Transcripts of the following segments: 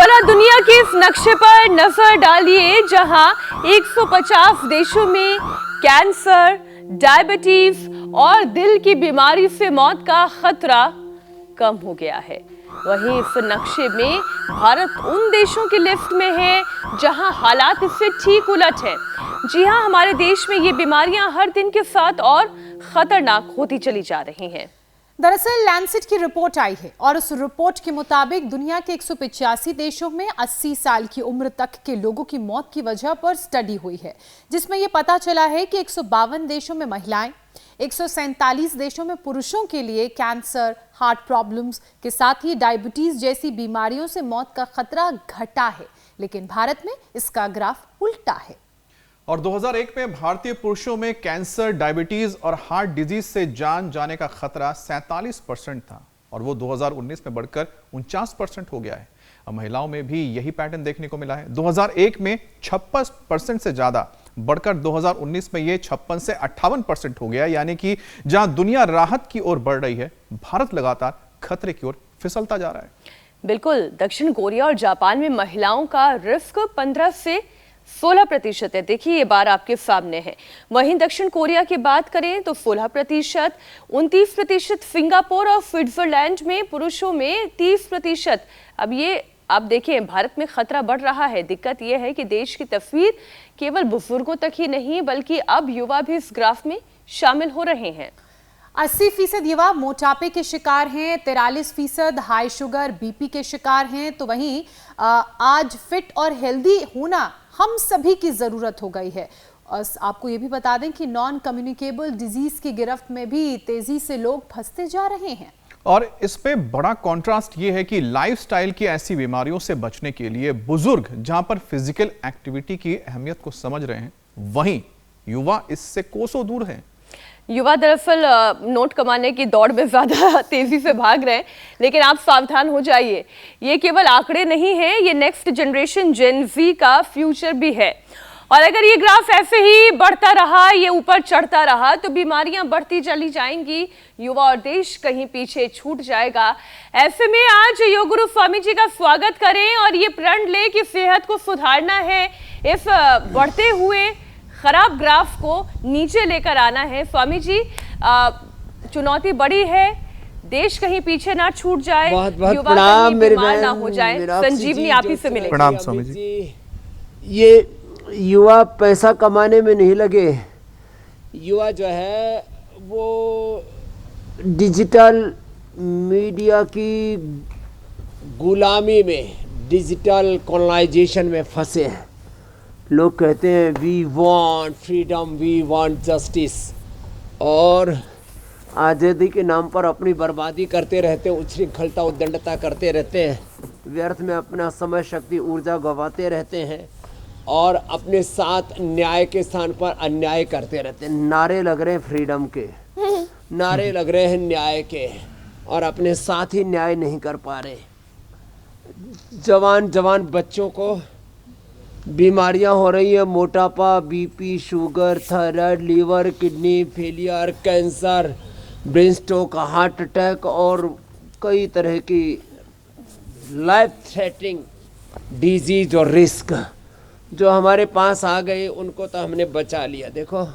जरा दुनिया के इस नक्शे पर नजर डालिए जहां 150 देशों में कैंसर, डायबिटीज और दिल की बीमारी से मौत का खतरा कम हो गया है। वहीं इस नक्शे में भारत उन देशों की लिस्ट में है जहां हालात इससे ठीक उलट है। जी हां, हमारे देश में ये बीमारियां हर दिन के साथ और खतरनाक होती चली जा रही हैं। दरअसल लैंसेट की रिपोर्ट आई है और उस रिपोर्ट के मुताबिक दुनिया के 185 देशों में 80 साल की उम्र तक के लोगों की मौत की वजह पर स्टडी हुई है, जिसमें यह पता चला है कि 152 देशों में महिलाएं, 147 देशों में पुरुषों के लिए कैंसर, हार्ट प्रॉब्लम्स के साथ ही डायबिटीज जैसी बीमारियों से मौत का खतरा घटा है, लेकिन भारत में इसका ग्राफ उल्टा है। और 2001 में भारतीय पुरुषों में कैंसर, डायबिटीज और हार्ट डिजीज से जान जाने का खतरा 47% था और वो 2019 में बढ़कर 49% हो गया है। अब महिलाओं में भी यही पैटर्न देखने को मिला है। 2001 में 56% से ज्यादा बढ़कर 2019 में ये 56 से 58% हो गया, यानी कि जहां दुनिया राहत की ओर बढ़ रही है, भारत लगातार खतरे की ओर फिसलता जा रहा है। बिल्कुल, दक्षिण कोरिया और जापान में महिलाओं का रिस्क 15 से 16% है। देखिए ये बार आपके सामने है। वहीं दक्षिण कोरिया की बात करें तो 16%, 29% सिंगापुर और स्विट्जरलैंड में पुरुषों में 30%। अब ये आप देखें, भारत में खतरा बढ़ रहा है। दिक्कत यह है कि देश की तस्वीर केवल बुजुर्गों तक ही नहीं बल्कि अब युवा भी इस ग्राफ में शामिल हो रहे हैं। 80% युवा मोटापे के शिकार हैं, 43% हाई शुगर बीपी के शिकार हैं। तो वहीं आज फिट और हेल्दी होना हम सभी की जरूरत हो गई है। और आपको ये भी बता दें कि नॉन कम्युनिकेबल डिजीज की गिरफ्त में भी तेजी से लोग फंसते जा रहे हैं। और इस पे बड़ा कॉन्ट्रास्ट ये है कि लाइफस्टाइल की ऐसी बीमारियों से बचने के लिए बुजुर्ग जहां पर फिजिकल एक्टिविटी की अहमियत को समझ रहे हैं, वहीं युवा इससे कोसों दूर हैं। युवा दरअसल नोट कमाने की दौड़ में ज्यादा तेजी से भाग रहे हैं, लेकिन आप सावधान हो जाइए, ये केवल आंकड़े नहीं हैं, ये नेक्स्ट जनरेशन जेन ज़ी का फ्यूचर भी है। और अगर ये ग्राफ ऐसे ही बढ़ता रहा, ये ऊपर चढ़ता रहा, तो बीमारियां बढ़ती चली जाएंगी, युवा और देश कहीं पीछे छूट जाएगा। ऐसे में आज योग गुरु स्वामी जी का स्वागत करें और ये प्रण लें कि सेहत को सुधारना है, इस बढ़ते हुए खराब ग्राफ को नीचे लेकर आना है। स्वामी जी, चुनौती बड़ी है, देश कहीं पीछे ना छूट जाए, युवा कहीं बीमार ना हो जाए। संजीवनी आप ही से मिले। प्रणाम स्वामी जी। ये युवा पैसा कमाने में नहीं लगे, युवा जो है वो डिजिटल मीडिया की गुलामी में, डिजिटल कॉलोनाइजेशन में फंसे हैं। लोग कहते हैं we want freedom, we want justice, और आज़ादी के नाम पर अपनी बर्बादी करते रहते हैं, उच्छृंखलता उद्दंडता करते रहते हैं, व्यर्थ में अपना समय, शक्ति, ऊर्जा गंवाते रहते हैं और अपने साथ न्याय के स्थान पर अन्याय करते रहते हैं। नारे लग रहे हैं फ्रीडम के, नारे लग रहे हैं न्याय के, और अपने साथ ही न्याय नहीं कर पा रहे। जवान जवान बच्चों को बीमारियां हो रही है, मोटापा, BP, sugar, thyroid, liver, kidney failure, cancer, brain stroke, heart attack और कई तरह की लाइफ थ्रेटनिंग डिजीज और रिस्क जो हमारे पास आ गए, उनको तो हमने बचा लिया। देखो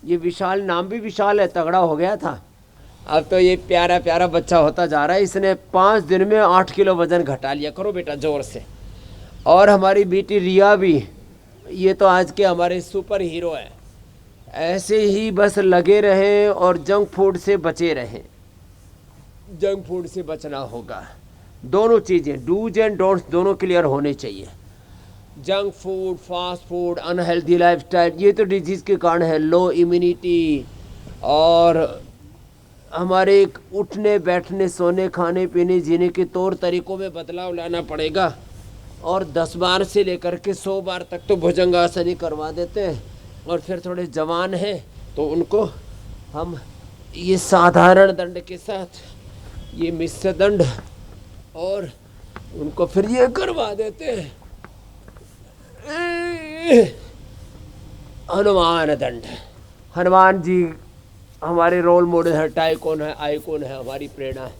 ये विशाल, नाम भी विशाल है, तगड़ा हो गया था, अब तो ये प्यारा प्यारा बच्चा होता जा रहा है। इसने 5 दिन में 8 किलो वजन घटा लिया। करो बेटा जोर से। और हमारी बेटी रिया भी, ये तो आज के हमारे सुपर हीरो हैं। ऐसे ही बस लगे रहें और जंक फूड से बचे रहें। जंक फूड से बचना होगा। दोनों चीज़ें, डूज एंड डोंट्स दोनों क्लियर होने चाहिए। Junk food, fast food, unhealthy lifestyle, ये तो डिजीज़ के कारण है। लो इम्यूनिटी और हमारे उठने बैठने, सोने, खाने पीने, जीने के तौर तरीक़ों में बदलाव लाना पड़ेगा। और 10 बार से लेकर के 100 बार तक तो भुजंगासन ही करवा देते हैं, और फिर थोड़े जवान हैं तो उनको हम ये साधारण दंड के साथ ये मिश्र दंड और उनको फिर ये करवा देते हैं हनुमान दंड। हनुमान जी हमारे रोल मॉडल है, टाइकॉन है, आइकॉन है, हमारी प्रेरणा है।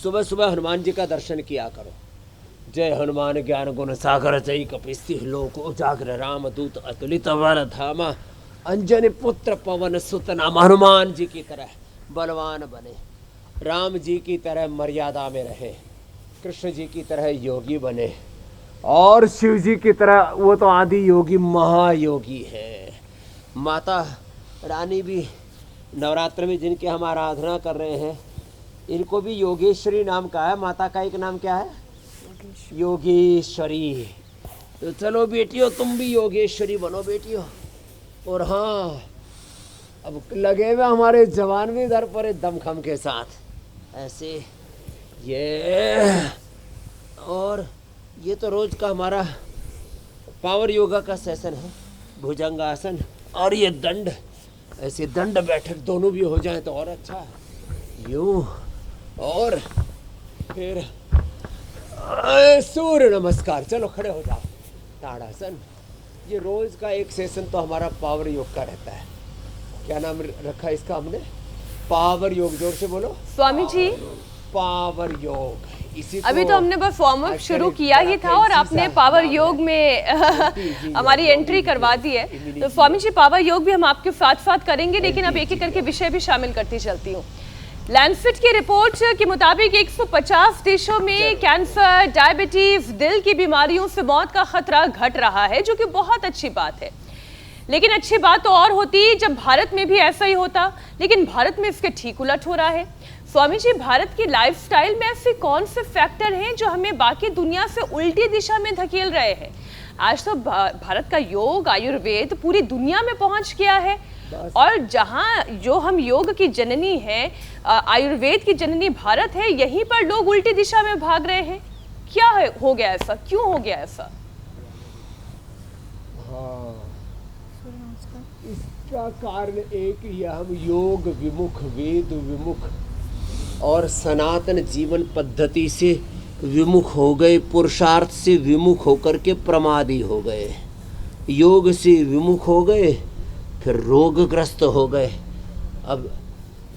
सुबह सुबह हनुमान जी का दर्शन किया करो। जय हनुमान ज्ञान गुण सागर जय कपिस्ति लोक उजागर राम दूत अतुलित वर धामा अंजनी पुत्र पवन सुत नाम। हनुमान जी की तरह बलवान बने, राम जी की तरह मर्यादा में रहे, कृष्ण जी की तरह योगी बने और शिव जी की तरह वो तो आदि योगी महायोगी है। माता रानी भी नवरात्र में जिनकी हम आराधना कर रहे हैं, इनको भी योगेश्वरी नाम का है। माता का एक नाम क्या है? योगेश्वरी। तो चलो बेटियों, तुम भी योगेश्वरी बनो बेटियों। और हाँ, अब लगे हुए हमारे जवान भी इधर पर दमखम के साथ ऐसे ये, और ये तो रोज का हमारा पावर योगा का सेशन है। भुजंगासन और ये दंड, ऐसे दंड बैठक दोनों भी हो जाए तो और अच्छा है। यूं और फिर सूर्य नमस्कार। चलो खड़े हो जाओ, ताड़ासन। ये रोज का एक सेशन तो हमारा पावर योग का रहता है। क्या नाम रखा है इसका हमने? पावर योग। जोर से बोलो स्वामी जी। पावर योग। इसी अभी तो हमने बस वार्म अप शुरू किया ही था और आपने पावर योग में हमारी एंट्री करवा दी है। तो स्वामी जी, पावर योग भी हम आपके साथ साथ करेंगे, लेकिन अब एक एक करके विषय भी शामिल करती चलती हूँ। लैंडसेट की रिपोर्ट के मुताबिक 150 देशों में कैंसर, डायबिटीज, दिल की बीमारियों से मौत का खतरा घट रहा है, जो कि बहुत अच्छी बात है। लेकिन अच्छी बात तो और होती जब भारत में भी ऐसा ही होता, लेकिन भारत में इसके ठीक उलट हो रहा है। स्वामी जी, भारत की लाइफस्टाइल में ऐसे कौन से फैक्टर हैं जो हमें बाकी दुनिया से उल्टी दिशा में धकेल रहे हैं? आज तो भारत का योग, आयुर्वेद पूरी दुनिया में पहुंच गया है, और जहां जो हम योग की जननी हैं, आयुर्वेद की जननी भारत है, यहीं पर लोग उल्टी दिशा में भाग रहे हैं। क्या हो गया ऐसा? क्यों हो गया ऐसा? हाँ, इसका कारण एक ही, हम योग विमुख, वेद विमुख और सनातन जीवन पद्धति से विमुख हो गए, पुरुषार्थ से विमुख होकर के प्रमादी हो गए, योग से विमुख हो गए, फिर रोगग्रस्त हो गए। अब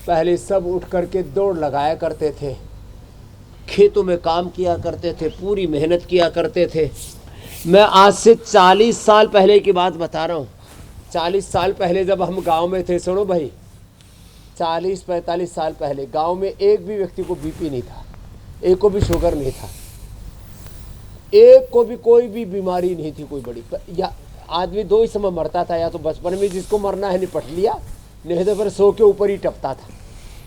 पहले सब उठ करके दौड़ लगाया करते थे, खेतों में काम किया करते थे, पूरी मेहनत किया करते थे। मैं आज से 40 साल पहले की बात बता रहा हूँ। 40 साल पहले जब हम गांव में थे, सुनो भाई, 40-45 साल पहले गांव में एक भी व्यक्ति को बीपी नहीं था, एक को भी शुगर नहीं था, एक को भी कोई भी बीमारी नहीं थी कोई बड़ी। या आदमी दो ही समय मरता था, या तो बचपन में जिसको मरना है निपट लिया, नहीं तो फिर 100 के ऊपर ही टपता था।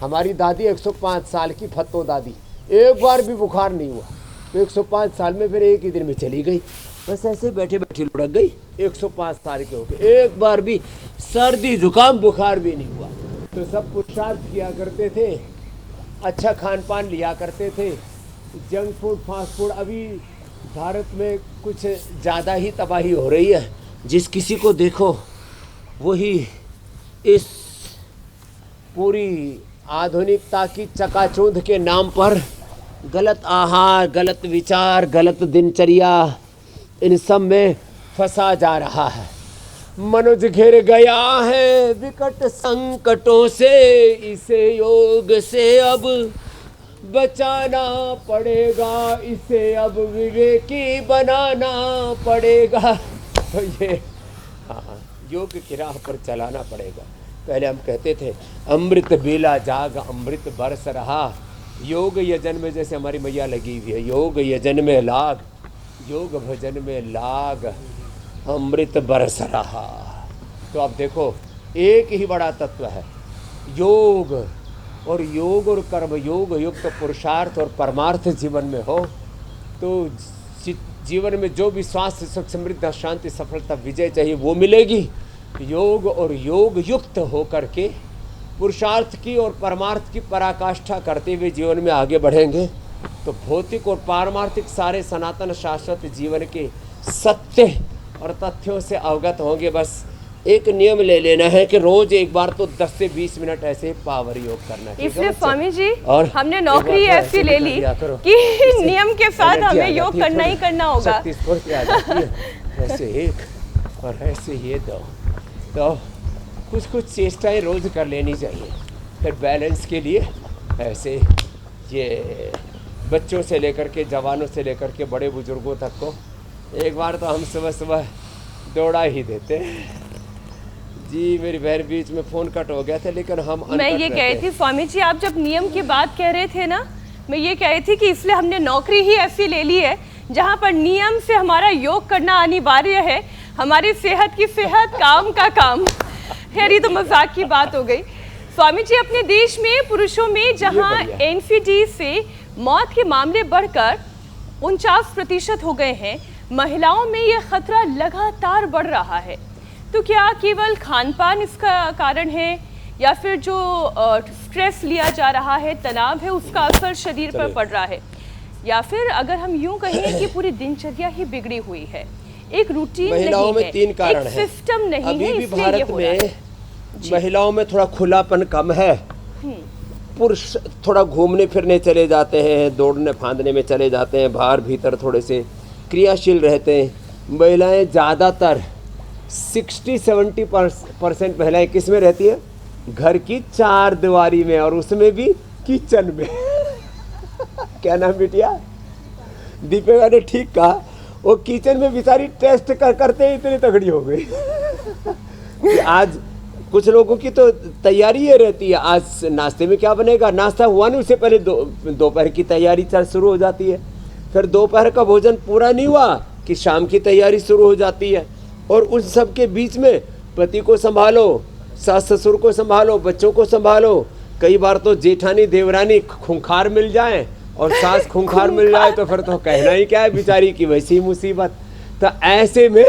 हमारी दादी 105 साल की फत्तो दादी, एक बार भी बुखार नहीं हुआ, तो 105 साल में फिर एक ही दिन में चली गई, बस ऐसे बैठे बैठे लुढ़क गई। 105 साल के हो गए, एक बार भी सर्दी जुकाम बुखार भी नहीं हुआ। तो सब पुरुषार्थ किया करते थे, अच्छा खान पान लिया करते थे, जंक फूड, फास्ट फूड। अभी भारत में कुछ ज़्यादा ही तबाही हो रही है, जिस किसी को देखो वही इस पूरी आधुनिकता की चकाचौंध के नाम पर गलत आहार, गलत विचार, गलत दिनचर्या, इन सब में फंसा जा रहा है। मनुष्य घिर गया है विकट संकटों से, इसे योग से अब बचाना पड़ेगा, इसे अब विवेकी बनाना पड़ेगा। तो ये हाँ, योग की राह पर चलाना पड़ेगा। पहले हम कहते थे अमृत बेला जाग अमृत बरस रहा, योग यजन में जैसे हमारी मैया लगी हुई है, योग यजन में लाग, योग भजन में लाग, अमृत बरस रहा। तो अब देखो, एक ही बड़ा तत्व है योग, और योग और कर्म योग युक्त पुरुषार्थ और परमार्थ जीवन में हो तो जीवन में जो भी स्वास्थ्य, सुख, समृद्धि, शांति, सफलता, विजय चाहिए वो मिलेगी। योग और योग युक्त होकर के पुरुषार्थ की और परमार्थ की पराकाष्ठा करते हुए जीवन में आगे बढ़ेंगे तो भौतिक और पारमार्थिक सारे सनातन शाश्वत जीवन के सत्य और तथ्यों से अवगत होंगे। बस एक नियम ले लेना है कि रोज एक बार तो 10 से 20 मिनट ऐसे पावर योग करना है। इसलिए स्वामी जी, और हमने नौकरी ऐसी ले ली कि नियम के साथ हमें योग करना ही करना होगा। ऐसे एक और ऐसे ये दो, तो कुछ कुछ चेष्टाएं रोज कर लेनी चाहिए। फिर बैलेंस के लिए ऐसे ये बच्चों से लेकर के, जवानों से लेकर के बड़े बुजुर्गों तक को। एक बार तो हम सुबह सुबह दौड़ा ही देते। जी मेरी बहन, बीच में फ़ोन कट हो गया था, लेकिन हम मैं ये कह रही थी स्वामी जी, आप जब नियम की बात कह रहे थे ना, मैं ये कह रही थी कि इसलिए हमने नौकरी ही ऐसी ले ली है जहाँ पर नियम से हमारा योग करना अनिवार्य है, हमारी सेहत की सेहत, काम का काम। खैर ये तो मजाक की बात हो गई। स्वामी जी, अपने देश में पुरुषों में जहाँ एनसीडी से मौत के मामले बढ़कर 49% हो गए हैं, महिलाओं में यह खतरा लगातार बढ़ रहा है। तो क्या केवल खान पान इसका कारण है, या फिर जो स्ट्रेस लिया जा रहा है, तनाव है, उसका असर शरीर पर पड़ रहा है, या फिर अगर हम यूं कहें कि पूरी दिनचर्या ही बिगड़ी हुई है, एक रूटीन महिलाओं नहीं में 3 कारण है, है। सिस्टम नहीं है, अभी भी इसलिए भारत ये हो रहा में है। महिलाओं में थोड़ा खुलापन कम है। पुरुष थोड़ा घूमने फिरने चले जाते हैं, दौड़ने फांदने में चले जाते हैं, बाहर भीतर थोड़े से क्रियाशील रहते हैं। महिलाएं ज़्यादातर 60-70% महिलाएं किस में रहती है? घर की 4 दीवारी में, और उसमें भी किचन में। क्या नाम बिटिया? दीपिका ने ठीक कहा, वो किचन में बेचारी टेस्ट करते ही इतनी तगड़ी हो गई कि आज कुछ लोगों की तो तैयारी ये रहती है, आज नाश्ते में क्या बनेगा, नाश्ता हुआ नहीं उससे पहले दोपहर की तैयारी शुरू हो जाती है। फिर दोपहर का भोजन पूरा नहीं हुआ कि शाम की तैयारी शुरू हो जाती है। और उन सब के बीच में पति को संभालो, सास ससुर को संभालो, बच्चों को संभालो। कई बार तो जेठानी देवरानी खूंखार मिल जाए और सास खूंखार मिल जाए तो फिर तो कहना ही क्या है बेचारी की, वैसी मुसीबत। तो ऐसे में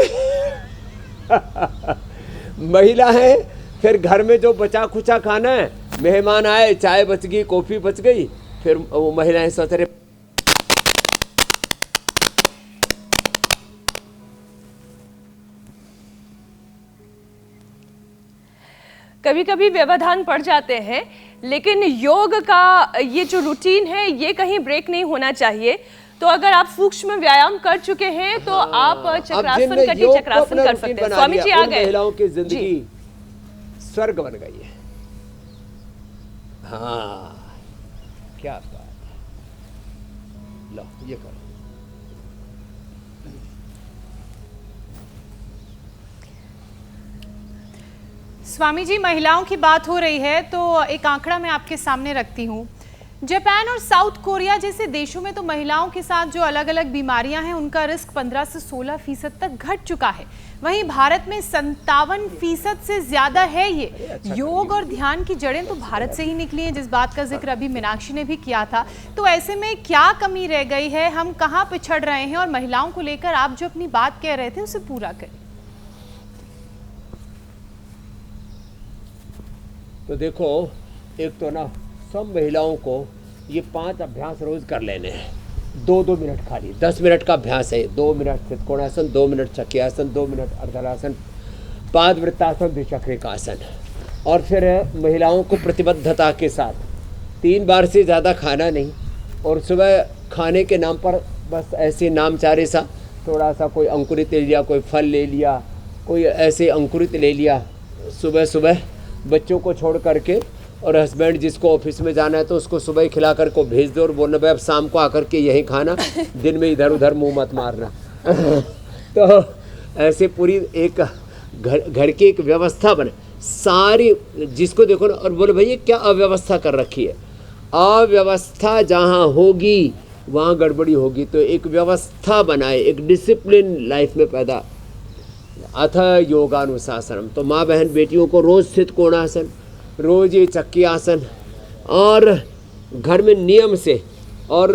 महिला है, फिर घर में जो बचा खुचा खाना है, मेहमान आए, चाय बच गई, कॉफ़ी बच गई, फिर वो महिलाएं सोच रहे कभी कभी व्यवधान पड़ जाते हैं, लेकिन योग का ये जो रूटीन है ये कहीं ब्रेक नहीं होना चाहिए। तो अगर आप सूक्ष्म व्यायाम कर चुके हैं तो आप चक्रासन कटी चक्रासन कर सकते हैं। स्वामी जी आ गए। महिलाओं की जिंदगी स्वर्ग बन गई है। हाँ, क्या बात है। लो ये करो। स्वामी जी, महिलाओं की बात हो रही है तो एक आंकड़ा मैं आपके सामने रखती हूँ। जापान और साउथ कोरिया जैसे देशों में तो महिलाओं के साथ जो अलग अलग बीमारियां हैं उनका रिस्क 15 से 16% तक घट चुका है। वहीं भारत में 57% से ज्यादा है ये। योग और ध्यान की जड़ें तो भारत से ही निकली हैं, जिस बात का जिक्र अभी मीनाक्षी ने भी किया था। तो ऐसे में क्या कमी रह गई है, हम कहाँ पिछड़ रहे हैं, और महिलाओं को लेकर आप जो अपनी बात कह रहे थे उसे पूरा करें। तो देखो, एक तो ना सब महिलाओं को ये 5 अभ्यास रोज कर लेने हैं। 2-2 मिनट खाली, 10 मिनट का अभ्यास है। 2 मिनट त्रिकोणासन, 2 मिनट चक्रियासन, 2 मिनट अर्धरासन, पादवृत्तासन, द्विचक्रिकासन। और फिर महिलाओं को प्रतिबद्धता के साथ 3 बार से ज़्यादा खाना नहीं, और सुबह खाने के नाम पर बस ऐसे नामचारे सा थोड़ा सा कोई अंकुरित ले लिया, कोई फल ले लिया, कोई ऐसे अंकुरित ले लिया सुबह सुबह बच्चों को छोड़ करके। और हस्बैंड जिसको ऑफिस में जाना है तो उसको सुबह ही खिला कर को भेज दो और बोलना भाई अब शाम को आकर के यही खाना, दिन में इधर उधर मुंह मत मारना। तो ऐसे पूरी एक घर की एक व्यवस्था बने सारी, जिसको देखो ना और बोले भैया क्या अव्यवस्था कर रखी है। अव्यवस्था जहाँ होगी वहाँ गड़बड़ी होगी। तो एक व्यवस्था बनाए, एक डिसिप्लिन लाइफ में पैदा। अथ योगानुशासनम, तो माँ बहन बेटियों को रोज स्थित कोणासन, रोज ये चक्की आसन, और घर में नियम से। और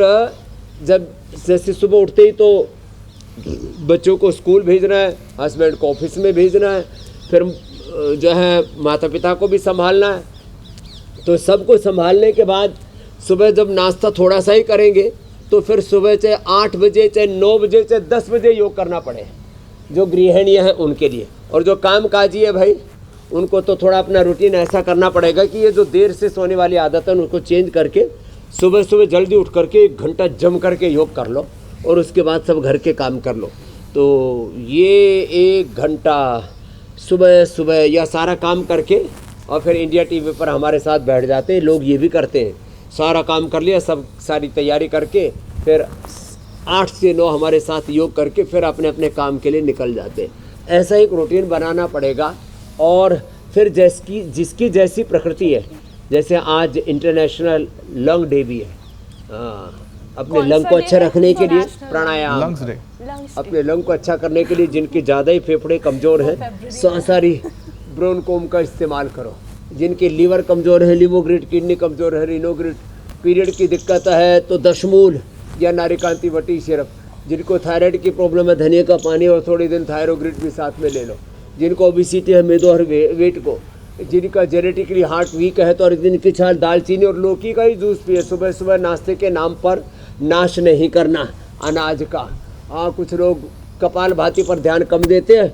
जब जैसे सुबह उठते ही तो बच्चों को स्कूल भेजना है, हस्बैंड को ऑफिस में भेजना है, फिर जो है माता पिता को भी संभालना है। तो सबको संभालने के बाद सुबह जब नाश्ता थोड़ा सा ही करेंगे तो फिर सुबह चाहे 8 बजे, चाहे 9 बजे, चाहे 10 बजे योग करना पड़े जो गृहिणियाँ हैं उनके लिए। और जो काम काजी है भाई, उनको तो थोड़ा अपना रूटीन ऐसा करना पड़ेगा कि ये जो देर से सोने वाली आदत है उनको चेंज करके सुबह सुबह जल्दी उठ करके 1 घंटा जम करके योग कर लो, और उसके बाद सब घर के काम कर लो। तो ये 1 घंटा सुबह सुबह या सारा काम करके और फिर इंडिया टीवी पर हमारे साथ बैठ जाते हैं। लोग ये भी करते हैं सारा काम कर लिया, सब सारी तैयारी करके फिर 8 से 9 हमारे साथ योग करके फिर अपने अपने काम के लिए निकल जाते हैं। ऐसा एक रूटीन बनाना पड़ेगा। और फिर जिसकी जैसी प्रकृति है, जैसे आज इंटरनेशनल लंग डे भी है, अपने लंग को अच्छा रखने के लिए प्राणायाम, लंग्स डे, अपने लंग को अच्छा करने के लिए जिनके ज़्यादा ही फेफड़े कमज़ोर हैं, सारी ब्रोनकोम का इस्तेमाल करो। जिनके लीवर कमज़ोर है, लिवोग्रिड, किडनी कमज़ोर है, रिनोग्रिड, पीरियड की दिक्कत है तो दशमूल या नारिकांती वटी सिरप। जिनको थायराइड की प्रॉब्लम है, धनिया का पानी और थोड़ी दिन थायरोग्रिड भी साथ में ले लो। जिनको ओबेसिटी है, मेदो और वेट को, जिनका जेनेटिकली हार्ट वीक है तो और दिन की छाल, दालचीनी और लौकी का ही जूस पिए। सुबह सुबह नाश्ते के नाम पर नाश नहीं करना अनाज का। कुछ लोग कपाल भाती पर ध्यान कम देते हैं,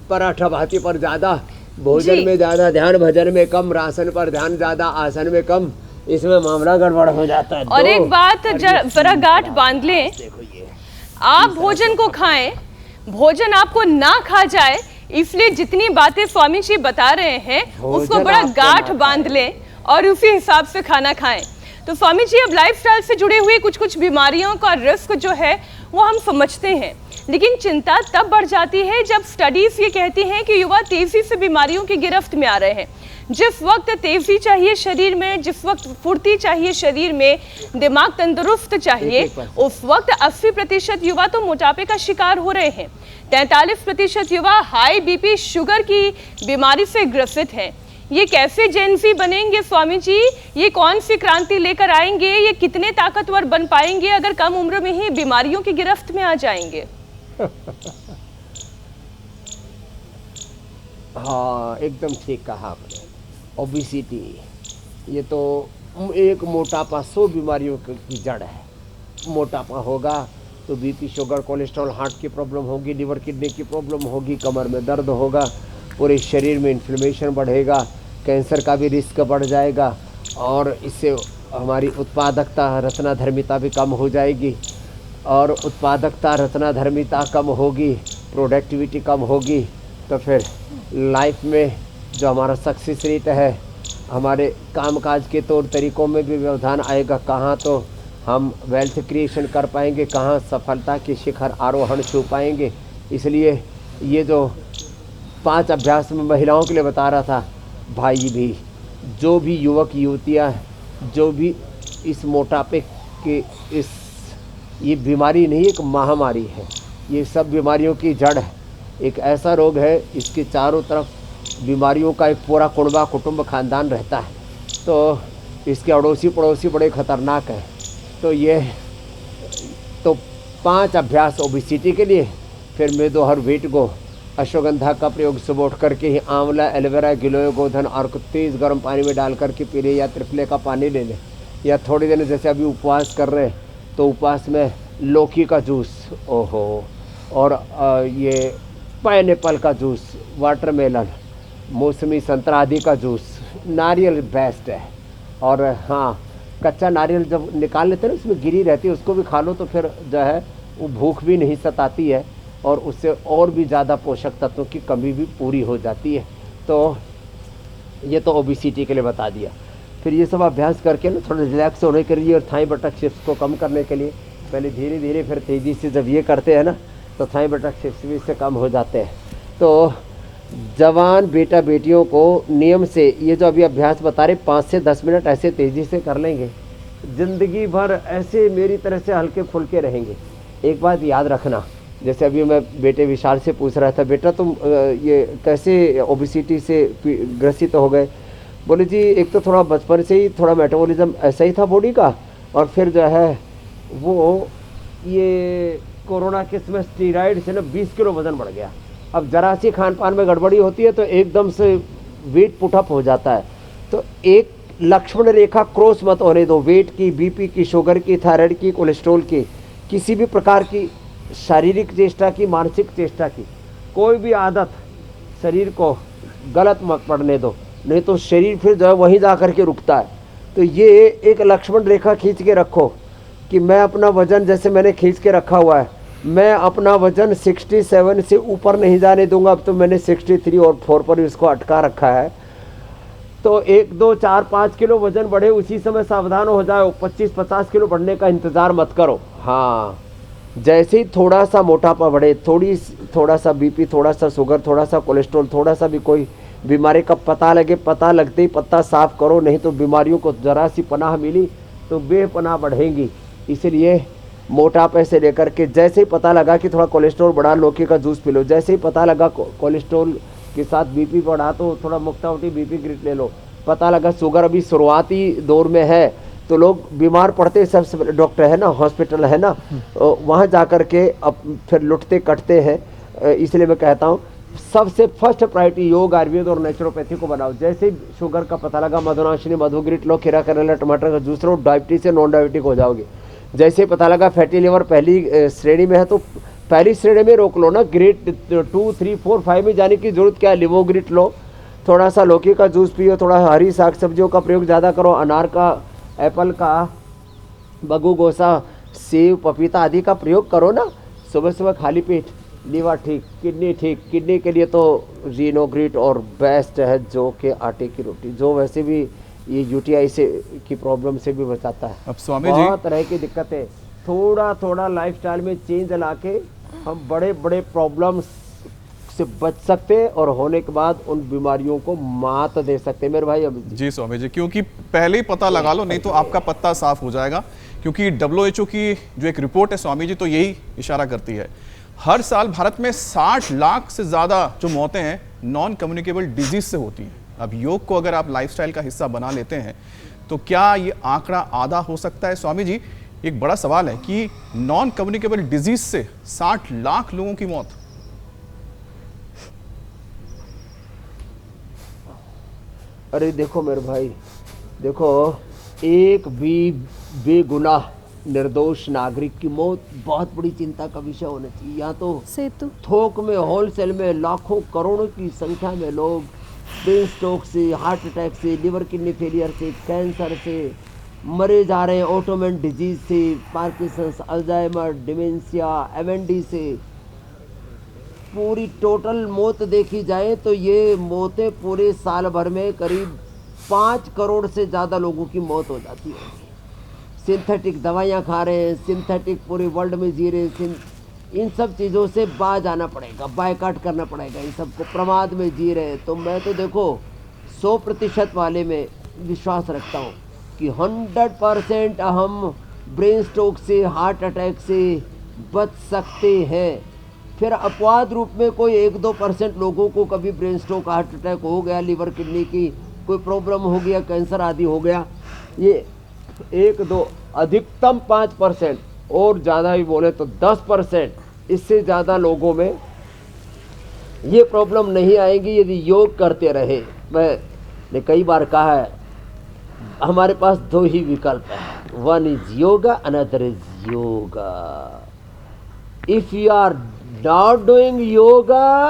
पराठा भाती पर ज़्यादा, भोजन में ज़्यादा ध्यान, भजन में कम, राशन पर ध्यान ज़्यादा, आसन में कम। इसमें मामला गड़बड़ हो जाता है। और एक बात जरा गांठ बांध लें, आप भोजन को खाएं, भोजन आपको ना खा जाए, इसलिए जितनी बातें स्वामी जी बता रहे हैं उसको बड़ा गांठ बांध लें और उसी हिसाब से खाना खाएं। तो स्वामी जी, अब लाइफस्टाइल से जुड़े हुए कुछ बीमारियों का रिस्क जो है वो हम समझते हैं, लेकिन चिंता तब बढ़ जाती है जब स्टडीज ये कहती हैं कि युवा तेजी से बीमारियों की गिरफ्त में आ रहे हैं। जिस वक्त तेजी चाहिए शरीर में, जिस वक्त फुर्ती चाहिए शरीर में, दिमाग तंदुरुस्त चाहिए, उस वक्त 80% युवा तो मोटापे का शिकार हो रहे हैं। 43% युवा हाई बीपी, शुगर की बीमारी से ग्रसित हैं। ये कैसे जेनजी बनेंगे स्वामी जी? ये कौन सी क्रांति लेकर आएंगे? ये कितने ताकतवर बन पाएंगे अगर कम उम्र में ही बीमारियों की गिरफ्त में आ जाएंगे? हाँ, एकदम ठीक कहा आपने। ओबेसिटी ये तो एक मोटापा 100 बीमारियों की जड़ है। मोटापा होगा तो बीपी, शुगर, कोलेस्ट्रॉल, हार्ट की प्रॉब्लम होगी, लिवर किडनी की प्रॉब्लम होगी, कमर में दर्द होगा, पूरे शरीर में इन्फ्लेमेशन बढ़ेगा, कैंसर का भी रिस्क बढ़ जाएगा और इससे हमारी उत्पादकता, रचनाधर्मिता भी कम हो जाएगी। और उत्पादकता, रचनाधर्मिता कम होगी, प्रोडक्टिविटी कम होगी, तो फिर लाइफ में जो हमारा सक्सेस रेट है, हमारे कामकाज के तौर तरीक़ों में भी व्यवधान आएगा। कहाँ तो हम वेल्थ क्रिएशन कर पाएंगे, कहाँ सफलता के शिखर आरोहण छू पाएंगे। इसलिए ये जो 5 अभ्यास में महिलाओं के लिए बता रहा था, भाई भी, जो भी युवक युवतियाँ, जो भी इस मोटापे के ये बीमारी नहीं, एक महामारी है। ये सब बीमारियों की जड़ है। एक ऐसा रोग है, इसके चारों तरफ बीमारियों का एक पूरा कुटुंब खानदान रहता है, तो इसके अड़ोसी पड़ोसी बड़े ख़तरनाक हैं। तो ये तो 5 अभ्यास ओबेसिटी के लिए, फिर मेदो हर वेट को, अश्वगंधा का प्रयोग सुबह उठ करके ही आंवला, एलोवेरा, गिलोय, गोधन और तेज़ गर्म पानी में डाल करके पी ले, या त्रिफले का पानी ले लें, या थोड़ी देर जैसे अभी उपवास कर रहे हैं तो उपवास में लौकी का जूस, ओहो, और ये पाइनएप्पल का जूस, वाटरमेलन, मौसमी संतरा आदि का जूस, नारियल बेस्ट है। और हाँ, कच्चा नारियल जब निकाल लेते हैं ना, उसमें गिरी रहती है, उसको भी खा लो तो फिर जो है वो भूख भी नहीं सताती है और उससे और भी ज़्यादा पोषक तत्वों की कमी भी पूरी हो जाती है। तो ये तो ओबेसिटी के लिए बता दिया। फिर ये सब अभ्यास करके ना थोड़ा रिलैक्स होने के लिए और थाई बटक शिफ्ट को कम करने के लिए पहले धीरे धीरे फिर तेज़ी से जब ये करते हैं ना तो थाई बटक शिफ्ट भी इससे कम हो जाते हैं। तो जवान बेटा बेटियों को नियम से ये जो अभी अभ्यास बता रहे 5 से 10 मिनट ऐसे तेज़ी से कर लेंगे, ज़िंदगी भर ऐसे मेरी तरह से हल्के फुल्के रहेंगे। एक बात याद रखना, जैसे अभी मैं बेटे विशाल से पूछ रहा था, बेटा तुम ये कैसे ओबेसिटी से ग्रसित हो गए? बोले जी एक तो थोड़ा बचपन से ही थोड़ा मेटाबॉलिज्म ऐसा ही था बॉडी का, और फिर जो है वो ये कोरोना के समय स्टीरॉइड से ना 20 किलो वज़न बढ़ गया। अब जरा सी खान पान में गड़बड़ी होती है तो एकदम से वेट पुटअप हो जाता है। तो एक लक्ष्मण रेखा क्रॉस मत होने दो। वेट की, बीपी की, शुगर की, थायराइड की, कोलेस्ट्रॉल की, किसी भी प्रकार की शारीरिक चेष्टा की, मानसिक चेष्टा की, कोई भी आदत शरीर को गलत मत पड़ने दो, नहीं तो शरीर फिर जो है वहीं जा कर के रुकता है। तो ये एक लक्ष्मण रेखा खींच के रखो कि मैं अपना वज़न, जैसे मैंने खींच के रखा हुआ है, मैं अपना वज़न 67 से ऊपर नहीं जाने दूंगा। अब तो मैंने 63 और 4 पर इसको अटका रखा है। तो 1 2 4 5 किलो वजन बढ़े उसी समय सावधान हो जाओ, 25-50 किलो बढ़ने का इंतज़ार मत करो। हाँ, जैसे ही थोड़ा सा मोटापा बढ़े, थोड़ा सा बीपी, थोड़ा सा शुगर, थोड़ा सा कोलेस्ट्रॉल, थोड़ा सा भी कोई बीमारी का पता लगे, पता लगते ही पत्ता साफ करो, नहीं तो बीमारियों को ज़रा सी पनाह मिली तो बेपनाह बढ़ेंगी। इसलिए मोटापे से लेकर के जैसे ही पता लगा कि थोड़ा कोलेस्ट्रॉल बढ़ा, लौकी का जूस पी लो। जैसे ही पता लगा कोलेस्ट्रॉल के साथ बीपी बढ़ा तो थोड़ा मुक्तावटी बीपी ग्रिट ले लो। पता लगा शुगर अभी शुरुआती दौर में है तो लोग बीमार पड़ते, सबसे पहले डॉक्टर है ना, हॉस्पिटल है ना, वहाँ जा कर के अब फिर लुटते कटते हैं। इसलिए मैं कहता हूँ सबसे फर्स्ट प्रायोरिटी योग, आयुर्वेद और नेचुरोपैथी को बनाओ। जैसे ही शुगर का पता लगा, मधुनाशिनी, मधुग्रिट लो, खीरा करेला, टमाटर का जूस लो, डायबिटीज से नॉन डायबिटिक हो जाओगे। जैसे ही पता लगा फैटी लिवर पहली श्रेणी में है तो पहली श्रेणी में रोक लो ना, ग्रेड 2 3 4 5 में जाने की जरूरत क्या है। लिवोग्रिट लो, थोड़ा सा लौकी का जूस पियो, थोड़ा हरी साग सब्जियों का प्रयोग ज़्यादा करो, अनार का, एप्पल का, बगु गोसा, सेब, पपीता आदि का प्रयोग करो ना। सुबह सुबह खाली पेट, लीवर ठीक, किडनी ठीक। किडनी के लिए तो जीनोग्रिट और बेस्ट है, जो कि आटे की रोटी, जो वैसे भी ये यूटीआई से की प्रॉब्लम से भी बचाता है। अब स्वामी जी, बहुत तरह की दिक्कतें, थोड़ा थोड़ा लाइफस्टाइल में चेंज ला के हम बड़े बड़े प्रॉब्लम्स से बच सकते हैं और होने के बाद उन बीमारियों को मात दे सकते हैं मेरे भाई। अब जी स्वामी जी, क्योंकि पहले ही पता लगा लो, नहीं तो आपका पत्ता साफ हो जाएगा। क्योंकि WHO की जो एक रिपोर्ट है स्वामी जी, तो यही इशारा करती है, हर साल भारत में 60 लाख से ज़्यादा जो मौतें हैं नॉन कम्युनिकेबल डिजीज से होती हैं। अब योग को अगर आप लाइफस्टाइल का हिस्सा बना लेते हैं तो क्या ये आंकड़ा आधा हो सकता है? स्वामी जी, एक बड़ा सवाल है कि नॉन कम्युनिकेबल डिजीज से 60 लाख लोगों की मौत। अरे देखो मेरे भाई, देखो एक भी बेगुनाह निर्दोष नागरिक की मौत बहुत बड़ी चिंता का विषय होना चाहिए। यहाँ तो सेतु थोक में, होलसेल में लाखों करोड़ों की संख्या में लोग ब्रेन स्ट्रोक से, हार्ट अटैक से, लिवर किडनी फेलियर से, कैंसर से मरे जा रहे हैं, ऑटोमेन डिजीज से, पार्किंसंस, अल्जाइमर, डिमेंशिया, एमएनडी से। पूरी टोटल मौत देखी जाए तो ये मौतें पूरे साल भर में करीब 5 करोड़ से ज़्यादा लोगों की मौत हो जाती है। सिंथेटिक दवाइयाँ खा रहे हैं, सिंथेटिक पूरे वर्ल्ड में जी रहे हैं। इन सब चीज़ों से बाज आना पड़ेगा, बायकाट करना पड़ेगा, इन सबको प्रमाद में जी रहे हैं। तो मैं तो देखो 100% वाले में विश्वास रखता हूँ कि 100% हम ब्रेन स्ट्रोक से, हार्ट अटैक से बच सकते हैं। फिर अपवाद रूप में कोई 1-2% लोगों को कभी ब्रेन स्ट्रोक, हार्ट अटैक हो गया, लिवर किडनी की कोई प्रॉब्लम हो गया, कैंसर आदि हो गया, ये 1-2, अधिकतम 5% और ज़्यादा ही बोले तो 10%, इससे ज़्यादा लोगों में ये प्रॉब्लम नहीं आएगी यदि योग करते रहे। मैंने कई बार कहा है हमारे पास 2 ही विकल्प है, one is yoga, another is yoga. If you are not doing yoga,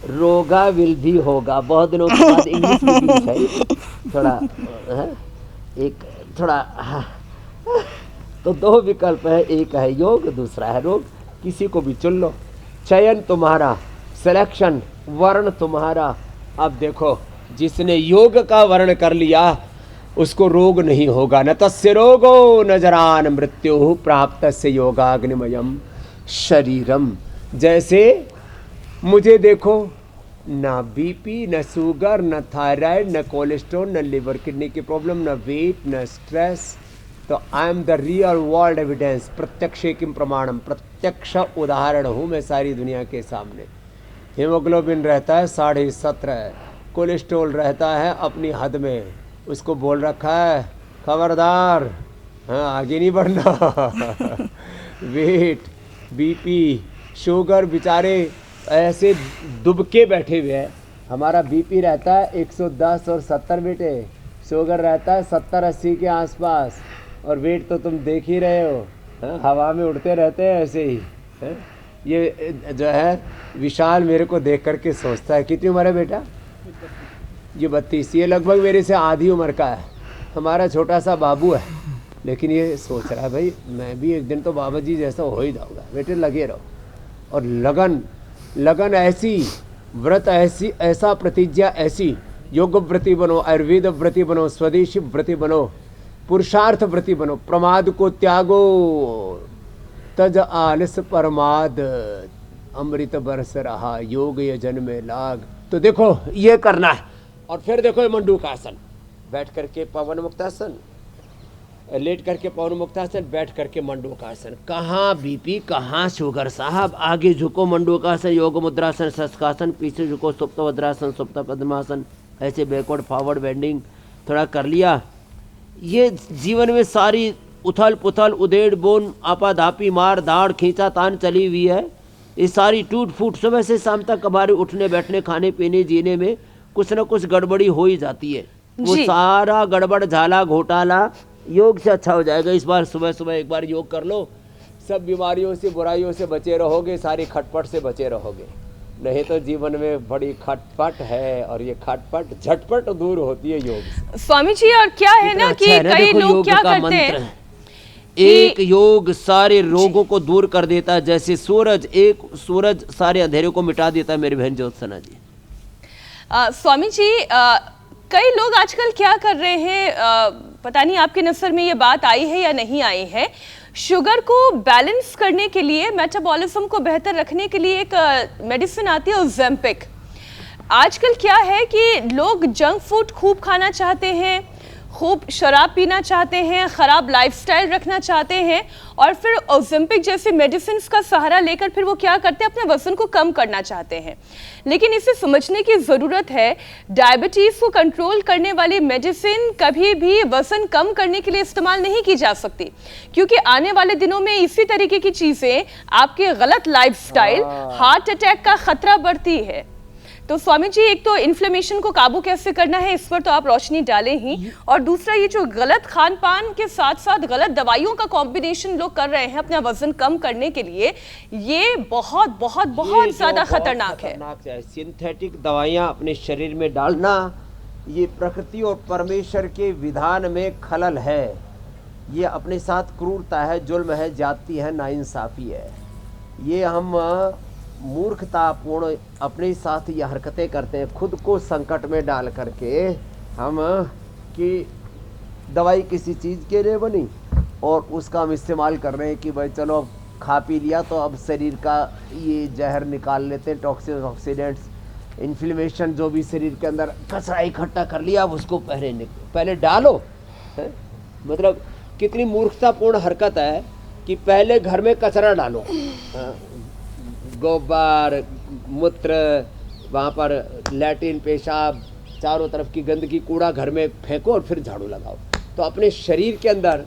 रोगा विल भी होगा। बहुत दिनों के बाद इंग्लिश में भी है थोड़ा, है एक थोड़ा, तो 2 विकल्प है, एक है योग, दूसरा है रोग। किसी को भी चुन लो, चयन तुम्हारा, सिलेक्शन, वर्ण तुम्हारा। अब देखो जिसने योग का वर्ण कर लिया उसको रोग नहीं होगा। न तस्य रोगो न जरान मृत्यु प्राप्तस्य योगाग्निमयम शरीरम। जैसे मुझे देखो, ना बीपी, न शुगर, न थायराइड, न कोलेस्ट्रॉल, न लिवर किडनी की प्रॉब्लम, न वेट, न स्ट्रेस। तो I am the real world evidence, प्रत्यक्ष किम प्रमाणम, प्रत्यक्ष उदाहरण हूँ मैं सारी दुनिया के सामने। हीमोग्लोबिन रहता है 17.5, कोलेस्ट्रॉल रहता है अपनी हद में, उसको बोल रखा है खबरदार, हाँ आगे नहीं बढ़ना। वेट, बीपी, शुगर, बेचारे ऐसे दुबके बैठे हुए हैं। हमारा बीपी रहता है 110 और 70 बेटे, शुगर रहता है 70-80 के आसपास, और वेट तो तुम देख ही रहे हो, है? हवा में उड़ते रहते हैं ऐसे ही, है? ये जो है विशाल मेरे को देख करके सोचता है, कितनी उम्र है बेटा? ये 32। ये लगभग मेरे से आधी उम्र का है। हमारा छोटा सा बाबू है, लेकिन ये सोच रहा है भाई मैं भी एक दिन तो बाबा जी जैसा हो ही जाऊँगा। बेटे लगे रहो, और लगन ऐसी, व्रत ऐसी, ऐसा प्रतिज्ञा ऐसी योग व्रती बनो, आयुर्वेद व्रती बनो, स्वदेशी व्रती बनो, पुरुषार्थ व्रती बनो, प्रमाद को त्यागो, तज आलस परमाद, अमृत बरस रहा, योग यजन में लाग। तो देखो ये करना है। और फिर देखो ये मंडूकासन, बैठ करके पवन मुक्तासन, लेट करके पवन मुक्तासन, बैठ करके मंडूकासन। कहाँ बीपी, कहाँ शुगर साहब। आगे झुको मंडूकासन, योग मुद्रासन, शस्कासन, पीछे झुको सुप्त वज्रासन, सुप्त पद्मासन, ऐसे बैकवर्ड फॉरवर्ड बेंडिंग थोड़ा कर लिया। ये जीवन में सारी उथल पुथल, उधेड़ बोन, आपाधापी, मार दाड़, खींचा तान चली हुई है। ये सारी टूट फूट सुबह से शाम तक हमारे उठने बैठने, खाने पीने, जीने में कुछ ना कुछ गड़बड़ी हो ही जाती है। वो सारा गड़बड़ झाला घोटाला योग से अच्छा हो जाएगा। इस बार सुबह सुबह एक बार योग कर लो, सब बीमारियों से, बुराइयों से बचे रहोगे, सारी खटपट से बचे रहोगे। नहीं तो जीवन में बड़ी खटपट है, और ये खटपट झटपट दूर होती है योग से। स्वामी जी, और क्या है ना कि कई लोग क्या करते हैं, एक योग सारे रोगों को दूर कर देता है, जैसे सूरज, एक सूरज सारे अंधेरे को मिटा देता है। मेरी बहन ज्योत्सना जी। स्वामी जी, कई लोग आजकल क्या कर रहे हैं, पता नहीं आपके नजर में ये बात आई है या नहीं आई है, शुगर को बैलेंस करने के लिए, मेटाबॉलिज्म को बेहतर रखने के लिए एक मेडिसिन आती है ओज़ेम्पिक। आजकल क्या है कि लोग जंक फूड खूब खाना चाहते हैं, खूब शराब पीना चाहते हैं, ख़राब लाइफस्टाइल रखना चाहते हैं, और फिर ओज़ेम्पिक जैसे मेडिसिन का सहारा लेकर फिर वो क्या करते हैं, अपने वजन को कम करना चाहते हैं। लेकिन इसे समझने की ज़रूरत है, डायबिटीज़ को कंट्रोल करने वाली मेडिसिन कभी भी वजन कम करने के लिए इस्तेमाल नहीं की जा सकती, क्योंकि आने वाले दिनों में इसी तरीके की चीज़ें, आपके गलत लाइफस्टाइल, हार्ट अटैक का खतरा बढ़ती है। तो स्वामी जी, एक तो इन्फ्लेमेशन को काबू कैसे करना है, इस पर तो आप रोशनी डालें ही, और दूसरा ये जो गलत खान पान के साथ साथ गलत दवाइयों का कॉम्बिनेशन लोग कर रहे हैं अपना वजन कम करने के लिए, ये बहुत बहुत बहुत ज्यादा खतरनाक है। सिंथेटिक दवाइयाँ अपने शरीर में डालना, ये प्रकृति और परमेश्वर के विधान में खलल है। ये अपने साथ क्रूरता है, जुल्म है, जाती है, नाइंसाफी है। ये हम मूर्खतापूर्ण अपने साथ ये हरकतें करते हैं, खुद को संकट में डाल करके हम, कि दवाई किसी चीज़ के लिए बनी और उसका हम इस्तेमाल कर रहे हैं कि भाई चलो अब खा पी लिया तो अब शरीर का ये जहर निकाल लेते हैं, टॉक्सिन, ऑक्सीडेंट्स, इन्फ्लेमेशन जो भी शरीर के अंदर कचरा इकट्ठा कर लिया, अब उसको पहले डालो है? मतलब कितनी मूर्खतापूर्ण हरकत है कि पहले घर में कचरा डालो, गोबर, मूत्र, वहाँ पर लैट्रिन, पेशाब, चारों तरफ की गंदगी, कूड़ा घर में फेंको और फिर झाड़ू लगाओ। तो अपने शरीर के अंदर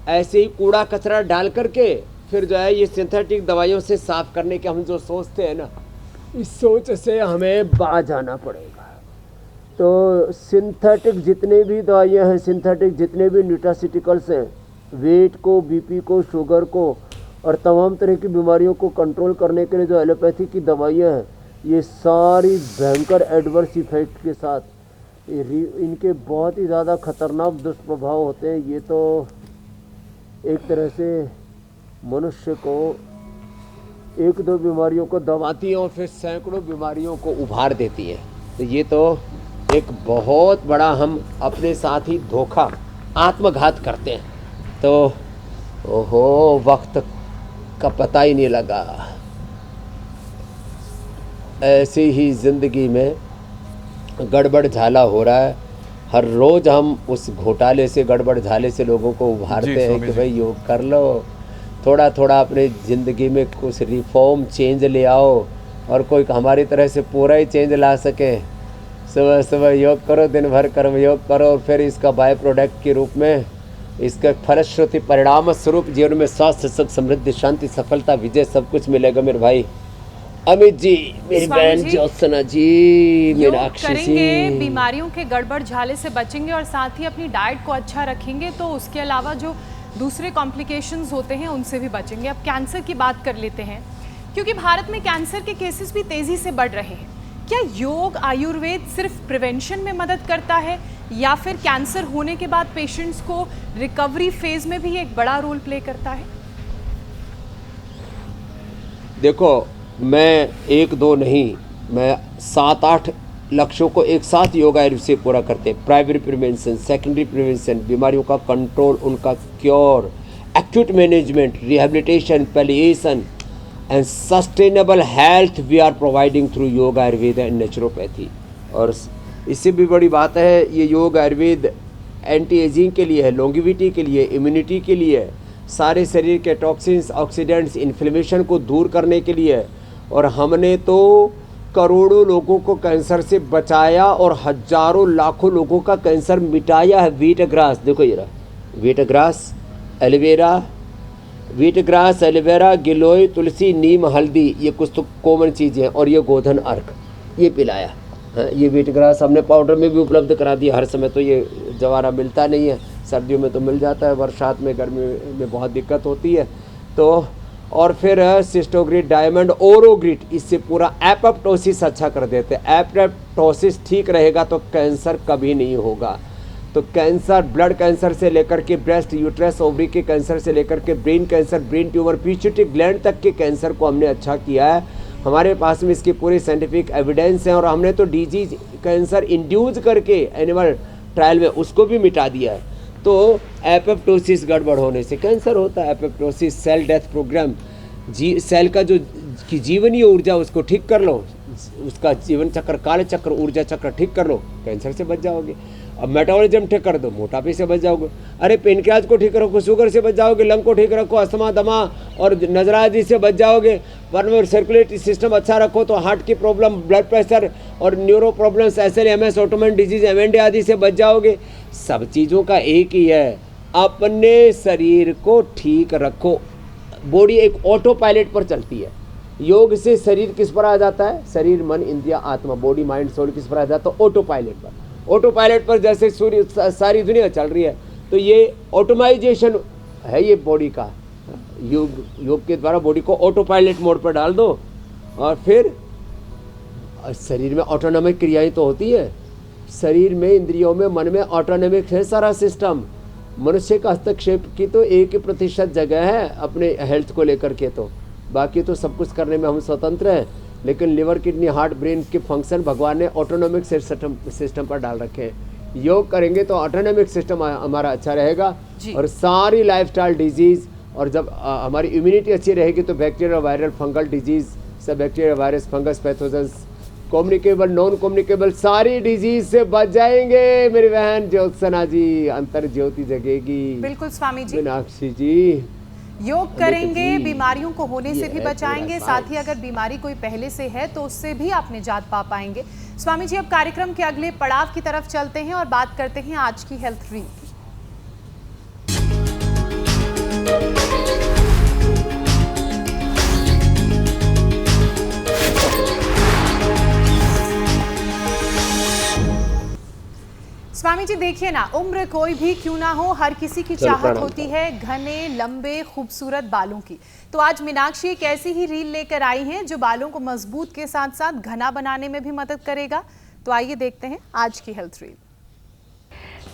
ऐसे ही कूड़ा कचरा डाल करके फिर जो है ये सिंथेटिक दवाइयों से साफ करने के हम जो सोचते हैं ना, इस सोच से हमें बाज आना पड़ेगा। तो सिंथेटिक जितने भी दवाइयाँ हैं, सिंथेटिक जितने भी न्यूट्रास्यूटिकल्स हैं, वेट को, बीपी को, शुगर को और तमाम तरह की बीमारियों को कंट्रोल करने के लिए जो एलोपैथी की दवाइयाँ हैं, ये सारी भयंकर एडवर्स इफेक्ट के साथ, इनके बहुत ही ज़्यादा खतरनाक दुष्प्रभाव होते हैं। ये तो एक तरह से मनुष्य को एक दो बीमारियों को दबाती हैं और फिर सैकड़ों बीमारियों को उभार देती है। तो ये तो एक बहुत बड़ा हम अपने साथ ही धोखा, आत्मघात करते हैं। तो ओहो, वक्त का पता ही नहीं लगा। ऐसी ही ज़िंदगी में गड़बड़ झाला हो रहा है। हर रोज़ हम उस घोटाले से, गड़बड़ झाले से लोगों को उभारते हैं कि भाई योग कर लो, थोड़ा थोड़ा अपने ज़िंदगी में कुछ रिफॉर्म, चेंज ले आओ, और कोई हमारी तरह से पूरा ही चेंज ला सके। सुबह सुबह योग करो, दिन भर कर्म योग करो, और फिर इसका बाय प्रोडक्ट के रूप में, इसका फलश्रुति परिणाम स्वरूप जीवन में स्वास्थ्य, सुख, समृद्धि, शांति, सफलता, विजय सब कुछ मिलेगा। मेरे भाई अमित जी, मेरी बहन ज्योत्सना जी, मीनाक्षी जी, बीमारियों के गड़बड़ झाले से बचेंगे और साथ ही अपनी डाइट को अच्छा रखेंगे, तो उसके अलावा जो दूसरे कॉम्प्लिकेशंस होते हैं उनसे भी बचेंगे। अब कैंसर की बात कर लेते हैं, क्योंकि भारत में कैंसर के केसेस भी तेजी से बढ़ रहे हैं। क्या योग, आयुर्वेद सिर्फ प्रिवेंशन में मदद करता है, या फिर कैंसर होने के बाद पेशेंट्स को रिकवरी फेज में भी एक बड़ा रोल प्ले करता है? देखो, मैं एक दो नहीं, मैं 7-8 लक्ष्यों को एक साथ योगा आयुर्वेद से पूरा करते हैं। प्राइमरी प्रिवेंशन, सेकेंडरी प्रिवेंशन, बीमारियों का कंट्रोल, उनका cure, acute management, rehabilitation, palliation and sustainable health we are providing through yoga Ayurveda and naturopathy. और इससे भी बड़ी बात है, ये योग आयुर्वेद एंटी एजिंग के लिए है, लॉन्गिविटी के लिए, इम्यूनिटी के लिए है, सारे शरीर के टॉक्सिन्स, ऑक्सीडेंट्स, इन्फ्लेमेशन को दूर करने के लिए है। और हमने तो करोड़ों लोगों को कैंसर से बचाया और हजारों लाखों लोगों का कैंसर मिटाया है। व्हीट ग्रास देखो, ये रहा wheat grass, aloe vera, wheat grass, aloe vera, गिलोय, तुलसी, नीम, हल्दी, ये कुछ तो कॉमन चीज़ें हैं। और ये गोधन अर्क ये पिलाया। हाँ, ये व्हीट ग्रास हमने पाउडर में भी उपलब्ध करा दिया। हर समय तो ये जवारा मिलता नहीं है, सर्दियों में तो मिल जाता है, बरसात में, गर्मी में बहुत दिक्कत होती है। तो और फिर सिस्टोग्रिट, डायमंड, ओरोग्रिट, इससे पूरा एपोप्टोसिस अच्छा कर देते हैं। एपोप्टोसिस ठीक रहेगा तो कैंसर कभी नहीं होगा। तो कैंसर, ब्लड कैंसर से लेकर के ब्रेस्ट, यूट्रस, ओवरी के कैंसर से लेकर के brain cancer, brain tumour, pituitary gland तक के कैंसर को हमने अच्छा किया है। हमारे पास में इसकी पूरी साइंटिफिक एविडेंस है। और हमने तो डिजीज कैंसर इंड्यूस करके एनिमल ट्रायल में उसको भी मिटा दिया है। तो एपोप्टोसिस गड़बड़ होने से कैंसर होता है। Apoptosis cell death program, cell का जो की जीवनीय ऊर्जा उसको ठीक कर लो, उसका जीवन चक्र, काल चक्र, ऊर्जा चक्र ठीक कर लो, कैंसर से बच जाओगे। अब मेटाबॉलिज्म ठीक कर दो, मोटापे से बच जाओगे। अरे पेनक्रियाज को ठीक रखो, शुगर से बच जाओगे। लंग को ठीक रखो, अस्थमा, दमा और नजराजी से बच जाओगे। पर सर्कुलेटरी सिस्टम अच्छा रखो तो हार्ट की प्रॉब्लम, ब्लड प्रेशर और neuro problems, SLMS, autoimmune disease, MND आदि से बच जाओगे। सब चीज़ों का एक ही है, अपने शरीर को ठीक रखो। बॉडी एक ऑटो पायलट पर चलती है। योग से शरीर किस पर आ जाता है? शरीर, मन, इंद्रिया, आत्मा, बॉडी, माइंड, सोल किस पर आ जाता है? ऑटो पायलट पर। ऑटो पायलट पर जैसे सूर्य, सारी दुनिया चल रही है, तो ये ऑटोमाइजेशन है ये बॉडी का। योग के द्वारा बॉडी को ऑटो पायलट मोड पर डाल दो और फिर शरीर में ऑटोनॉमिक क्रियाएं तो होती है। शरीर में, इंद्रियों में, मन में ऑटोनॉमिक है सारा सिस्टम। मनुष्य का हस्तक्षेप की तो 1% जगह है अपने हेल्थ को लेकर के, तो बाकी तो सब कुछ करने में हम स्वतंत्र हैं। लेकिन लिवर, किडनी, हार्ट, ब्रेन के फंक्शन भगवान ने ऑटोनॉमिक सिस्टम पर डाल रखे हैं। योग करेंगे तो ऑटोनॉमिक सिस्टम हमारा अच्छा रहेगा और सारी लाइफस्टाइल डिजीज़, और जब हमारी इम्यूनिटी अच्छी रहेगी तो बैक्टीरियल, वायरल, फंगल डिजीज़, सब bacteria, virus, fungus, pathogens, communicable, non communicable, सारी डिजीज से बच जाएंगे। मेरी बहन ज्योत्सना जी, अंतर ज्योति जगेगी। बिल्कुल स्वामी जी, मीनाक्षी जी, योग करेंगे, बीमारियों को होने से भी बचाएंगे, साथ ही अगर बीमारी कोई पहले से है तो उससे भी आप निजात पा पाएंगे। स्वामी जी, अब कार्यक्रम के अगले पड़ाव की तरफ चलते हैं और बात करते हैं आज की हेल्थ रील की। स्वामी जी देखिए ना, उम्र कोई भी क्यों ना हो, हर किसी की चाहत होती है घने, लंबे, खूबसूरत बालों की। तो आज मीनाक्षी एक ऐसी ही रील लेकर आई हैं जो बालों को मजबूत के साथ साथ घना बनाने में भी मदद करेगा। तो आइए देखते हैं आज की हेल्थ रील।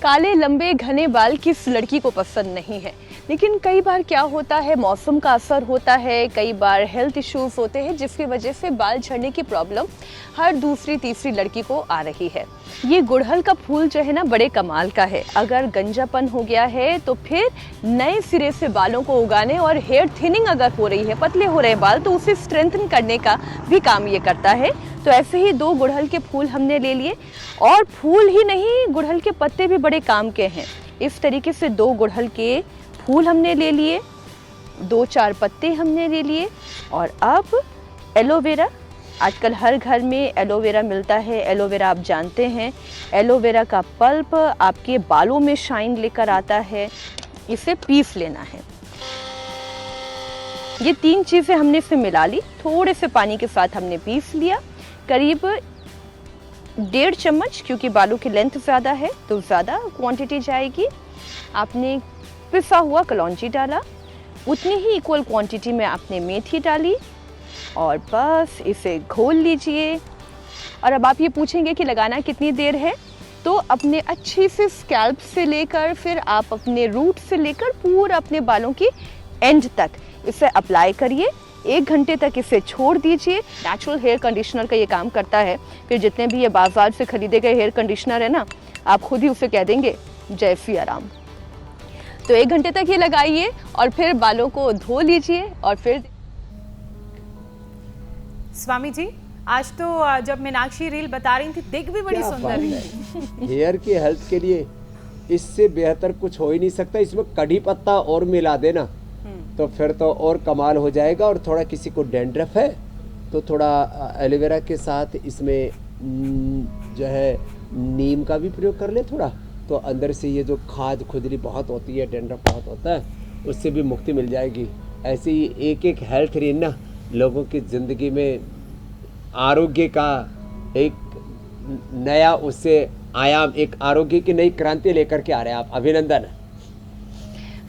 काले लंबे घने बाल किस लड़की को पसंद नहीं है, लेकिन कई बार क्या होता है, मौसम का असर होता है, कई बार हेल्थ इश्यूज होते हैं जिसकी वजह से बाल झड़ने की प्रॉब्लम हर दूसरी तीसरी लड़की को आ रही है। ये गुड़हल का फूल जो है ना, बड़े कमाल का है। अगर गंजापन हो गया है तो फिर नए सिरे से बालों को उगाने और हेयर थिनिंग अगर हो रही है, पतले हो रहे बाल, तो उसे स्ट्रेंथन करने का भी काम ये करता है। तो ऐसे ही 2 गुड़हल के फूल हमने ले लिए, और फूल ही नहीं, गुड़हल के पत्ते भी बड़े काम के हैं। इस तरीके से 2 गुड़हल के फूल हमने ले लिए, 2-4 पत्ते हमने ले लिए, और अब एलोवेरा। आजकल हर घर में एलोवेरा मिलता है। एलोवेरा आप जानते हैं, एलोवेरा का पल्प आपके बालों में शाइन लेकर आता है। इसे पीस लेना है। ये 3 चीज़ें हमने इसे मिला ली, थोड़े से पानी के साथ हमने पीस लिया। करीब 1.5 चम्मच, क्योंकि बालों की लेंथ ज़्यादा है तो ज़्यादा क्वांटिटी जाएगी। आपने पिसा हुआ कलौंजी डाला, उतनी ही इक्वल क्वांटिटी में आपने मेथी डाली, और बस इसे घोल लीजिए। और अब आप ये पूछेंगे कि लगाना कितनी देर है, तो अपने अच्छी से स्कैल्प से लेकर फिर आप अपने रूट से लेकर पूरा अपने बालों की एंड तक इसे अप्लाई करिए। 1 घंटे तक इसे छोड़ दीजिए। नेचुरल हेयर कंडीशनर का ये काम करता है। फिर जितने भी ये बाजार से खरीदे गए हेयर कंडीशनर है ना, आप खुद ही उसे कह देंगे जय सिया राम। तो 1 घंटे तक ये लगाइए और फिर बालों को धो लीजिए और फिर स्वामी जी, आज तो जब मीनाक्षी रील बता रही थी, दिख भी बड़ी क्या सुंदर बात रही। है। हेयर की हेल्थ के लिए इससे बेहतर कुछ हो ही नहीं सकता। इसमें कड़ी पत्ता और मिला देना तो फिर तो और कमाल हो जाएगा। और थोड़ा किसी को डैंड्रफ है तो थोड़ा एलोवेरा के साथ इसमें जो है नीम का भी प्रयोग कर ले थोड़ा, तो अंदर से ये जो खाज खुजली बहुत होती है, डैंड्रफ बहुत होता है, उससे भी मुक्ति मिल जाएगी। ऐसे ही एक एक हेल्थ रील ना लोगों की ज़िंदगी में आरोग्य का एक नया उससे आयाम, एक आरोग्य की नई क्रांति लेकर के आ रहे हैं आप। अभिनंदन।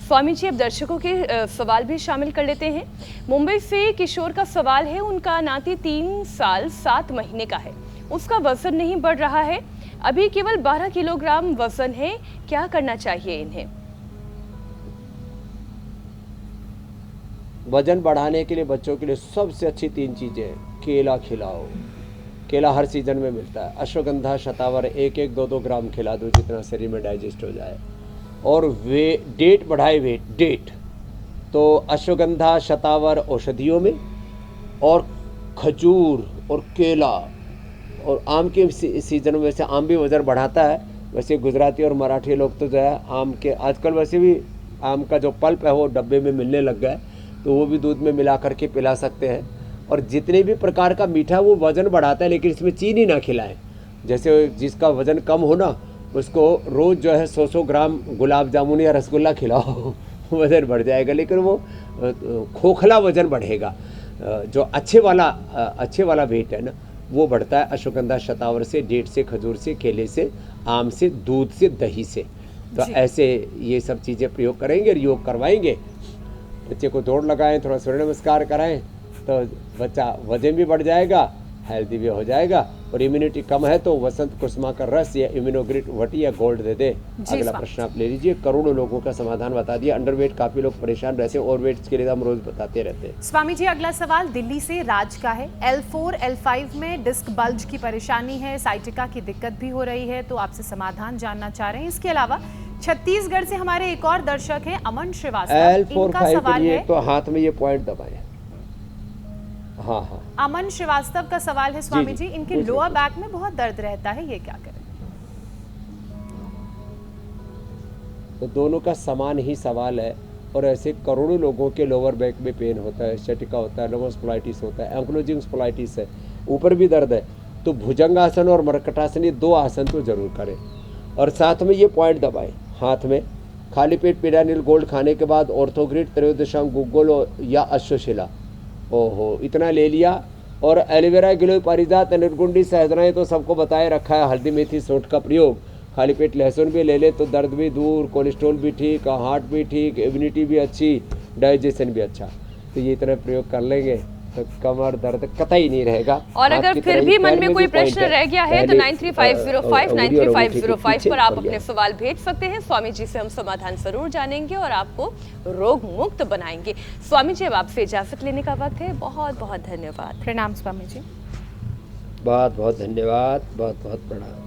स्वामी जी, अब दर्शकों के सवाल भी शामिल कर लेते हैं। मुंबई से किशोर का सवाल है, उनका नाती 3 साल 7 महीने का है, उसका वजन नहीं बढ़ रहा है, अभी केवल 12 किलोग्राम वजन है, क्या करना चाहिए इन्हें? वजन बढ़ाने के लिए बच्चों के लिए सबसे अच्छी 3 चीज़ें हैं। केला खिलाओ, केला हर सीजन में मिलता है। अश्वगंधा शतावर 1-1, 2-2 ग्राम खिला दो, जितना शरीर में डाइजेस्ट हो जाए। और डेट बढ़ाए, डेट तो अश्वगंधा शतावर औषधियों में, और खजूर और केला और आम के सीजन में से आम भी वजन बढ़ाता है। वैसे गुजराती और मराठी लोग तो जो है आम के, आजकल वैसे भी आम का जो पल्प है वो डब्बे में मिलने लग गया है, तो वो भी दूध में मिला करके पिला सकते हैं। और जितने भी प्रकार का मीठा वो वज़न बढ़ाता है, लेकिन इसमें चीनी ना खिलाएं। जैसे जिसका वज़न कम हो ना, उसको रोज़ जो है 100 ग्राम गुलाब जामुन या रसगुल्ला खिलाओ वज़न बढ़ जाएगा, लेकिन वो खोखला वज़न बढ़ेगा। जो अच्छे वाला वेट है ना, वो बढ़ता है अश्वगंधा शतावर से, डेट से, खजूर से, केले से, आम से, दूध से, दही से। तो ऐसे ये सब चीज़ें प्रयोग करेंगे और योग करवाएंगे। बच्चे को दौड़ लगाएं, थोड़ा सूर्य नमस्कार कराएं, तो बच्चा वजन भी बढ़ जाएगा, हेल्दी भी हो जाएगा। और इम्यूनिटी कम है तो वसंत कुसुमा का रस या इम्यूनोग्रिट वटी या गोल्ड दे दे। अगला प्रश्न आप ले लीजिए। करोड़ों लोगों का समाधान बता दिया। अंडरवेट काफ़ी लोग परेशान रहते हैं, ओवरवेट के लिए हम रोज़ बताते रहते हैं। स्वामी जी, अगला सवाल दिल्ली से राज का है। L4, L5 में डिस्क बल्ज की परेशानी है, साइटिका की दिक्कत भी हो रही है, तो आपसे समाधान जानना चाह रहे हैं। इसके अलावा छत्तीसगढ़ से हमारे एक और दर्शक हैं, अमन श्रीवास्तव। L4, इनका 5 के सवाल लिए है, तो हाथ में ये पॉइंट दबाएं। हाँ, अमन श्रीवास्तव का सवाल है स्वामी जी, इनके पूछिए, लोअर बैक में बहुत दर्द रहता है, ये क्या करें? तो दोनों का समान ही सवाल है। और ऐसे करोड़ों लोगों के लोअर बैक में पेन होता है, शटिका होता है, लोमोस्पोलाइटिस होता है, एंक्लोजिंग स्पोलाइटिस है, ऊपर भी दर्द है, तो भुजंगासन और मरकटासन, ये 2 आसन तो जरूर करें। और साथ में ये पॉइंट दबाएं हाथ में। खाली पेट पिरानिल गोल्ड खाने के बाद ऑर्थोग्रिड, त्रयोदशांग गुग्गोल या अश्वशिला, ओहो इतना ले लिया। और एलोवेरा, गिलोय, पारिजात, निर्गुंडी, सहजनाएं तो सबको बताए रखा है। हल्दी, मेथी, सौंठ का प्रयोग। खाली पेट लहसुन भी ले ले तो दर्द भी दूर, कोलेस्ट्रॉल भी ठीक, हार्ट भी ठीक, इम्यूनिटी भी अच्छी, डाइजेशन भी अच्छा। तो ये इतना प्रयोग कर लेंगे तो कमर दर्द कतई नहीं रहेगा। और अगर फिर भी मन में कोई प्रश्न रह गया है तो 9350593505 पर आप अपने सवाल भेज सकते हैं। स्वामी जी से हम समाधान जरूर जानेंगे और आपको रोग मुक्त बनाएंगे। स्वामी जी, अब आपसे इजाजत लेने का वक्त है। बहुत बहुत धन्यवाद। प्रणाम स्वामी जी। बहुत बहुत धन्यवाद, बहुत बहुत प्रणाम।